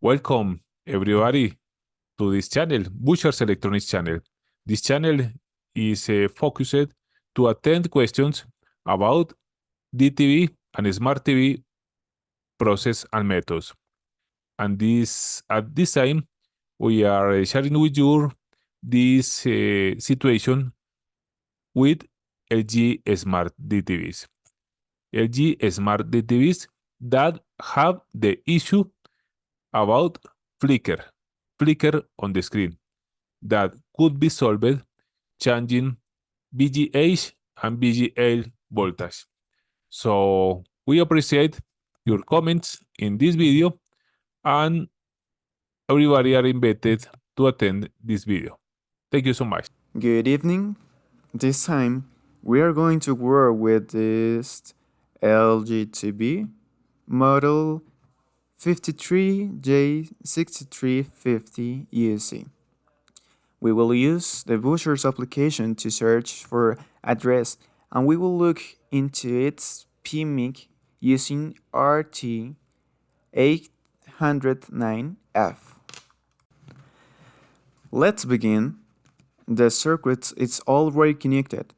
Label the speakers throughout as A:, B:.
A: Welcome everybody to this channel, Butcher's Electronics channel. This channel is focused to attend questions about DTV and Smart TV process and methods. And at this time, we are sharing with you this situation with LG Smart DTVs. LG Smart DTVs that have the issue about flicker on the screen that could be solved changing VGH and VGL voltage. So we appreciate your comments in this video, and everybody are invited to attend this video. Thank you so much.
B: Good evening. This time we are going to work with this LG TV model 53J6350 UC. We will use the Butcher's application to search for address, and we will look into its PMIC using RT809F. Let's begin. The circuit is already connected.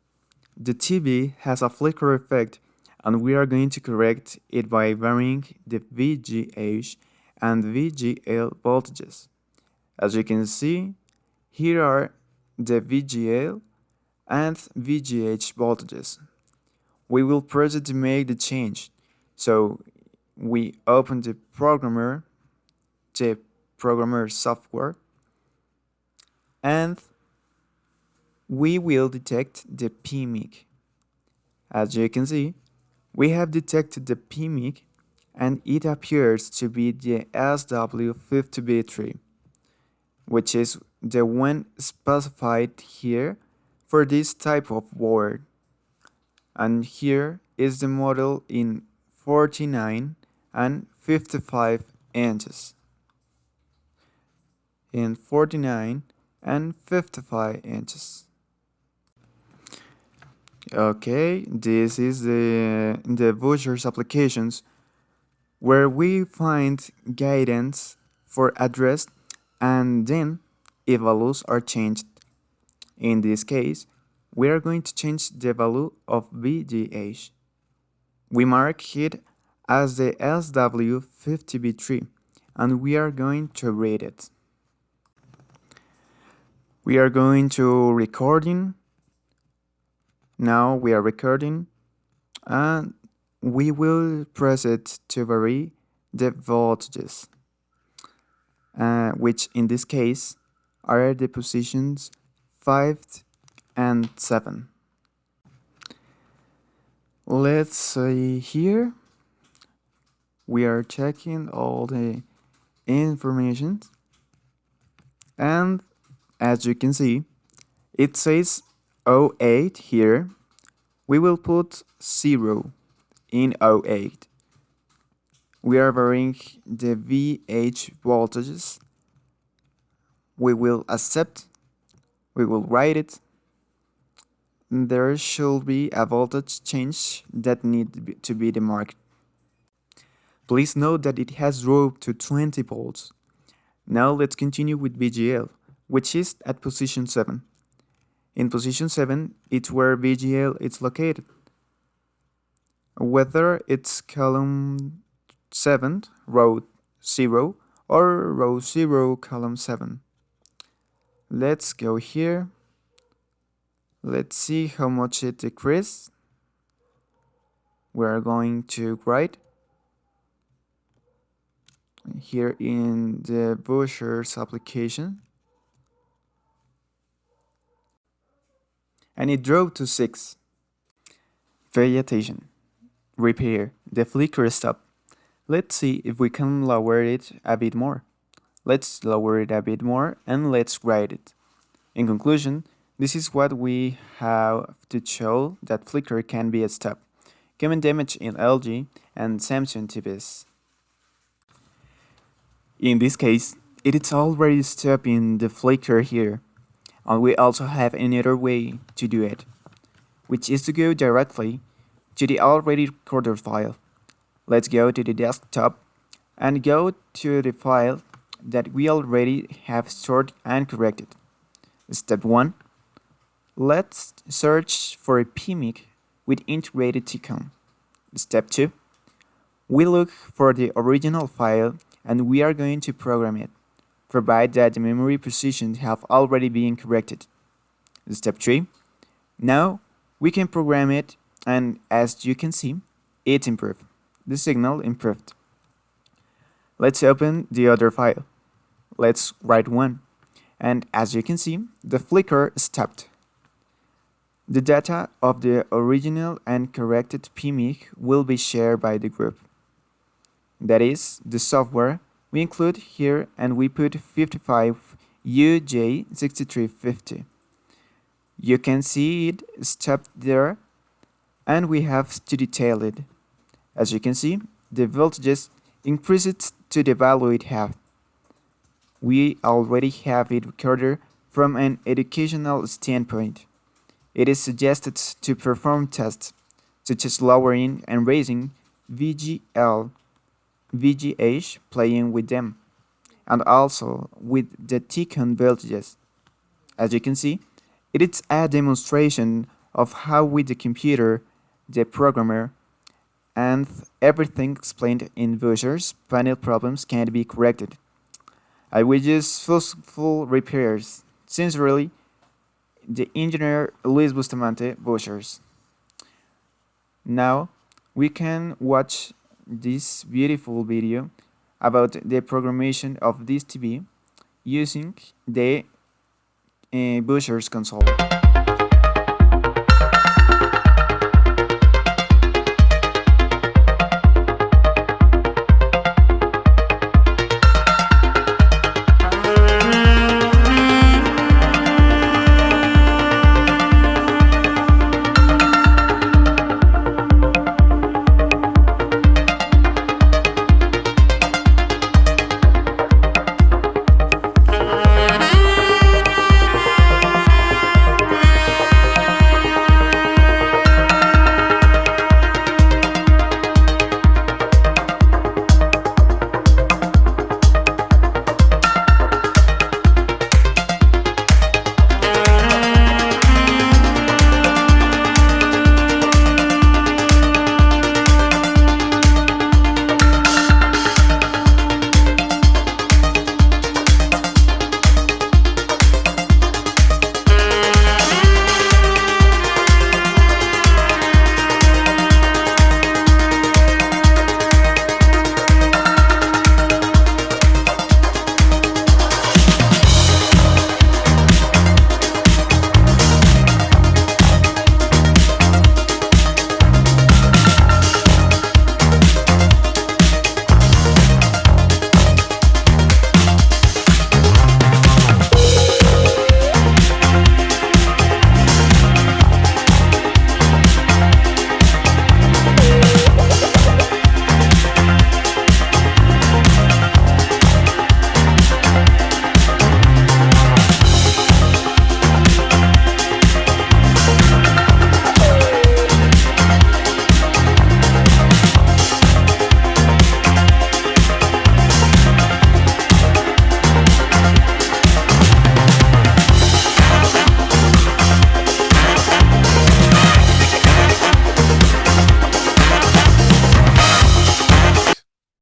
B: The TV has a flicker effect, and we are going to correct it by varying the VGH and VGL voltages. As you can see, here are the VGL and VGH voltages. We will proceed to make the change. So we open the programmer software, and we will detect the PMIC. As you can see, we have detected the PMIC, and it appears to be the SW50B3, which is the one specified here for this type of board. And here is the model in 49 and 55 inches. In 49 and 55 inches. Okay, this is the Butcher's applications, where we find guidance for address, and then if values are changed. In this case, we are going to change the value of VGH. We mark it as the SW50B3, and we are going to read it. We are going to recording. Now we are recording, and we will press it to vary the voltages, which in this case are the positions 5 and 7. Let's see here. We are checking all the information, and as you can see, it says 08 here. We will put 0 in 08. We are varying the VH voltages. We will accept. We will write it. There should be a voltage change that needs to be demarked. Please note that it has dropped to 20 volts. Now let's continue with VGL, which is at position 7. In position 7, it's where VGL is located. Whether it's column 7, row 0, or row 0, column 7. Let's go here. Let's see how much it decreased. We're going to write here in the Butcher's application. And it dropped to 6. Pay attention. Repair. The flicker stopped. Let's see if we can lower it a bit more. Let's lower it a bit more, and let's write it. In conclusion, this is what we have to show that flicker can be stopped. Common damage in LG and Samsung TVs. In this case, it is already stopping the flicker here. And we also have another way to do it, which is to go directly to the already recorded file. Let's go to the desktop and go to the file that we already have stored and corrected. Step 1. Let's search for a PMIC with integrated TCON. Step 2. We look for the original file and we are going to program it, provided that the memory positions have already been corrected. Step 3. Now we can program it, and as you can see, it improved. The signal improved. Let's open the other file. Let's write one. And as you can see, the flicker stopped. The data of the original and corrected PMIC will be shared by the group. That is, the software we include here, and we put 55 UJ6350. You can see it stopped there, and we have to detail it. As you can see, the voltages increased to the value it had. We already have it recorded from an educational standpoint. It is suggested to perform tests, such as lowering and raising VGL, VGH, playing with them, and also with the TCON voltages. As you can see, it is a demonstration of how with the computer, the programmer, and everything explained in vouchers, panel problems can be corrected. I will use full repairs. Sincerely, the engineer Luis Bustamante, vouchers. Now we can watch this beautiful video about the programmation of this TV using the vouchers console.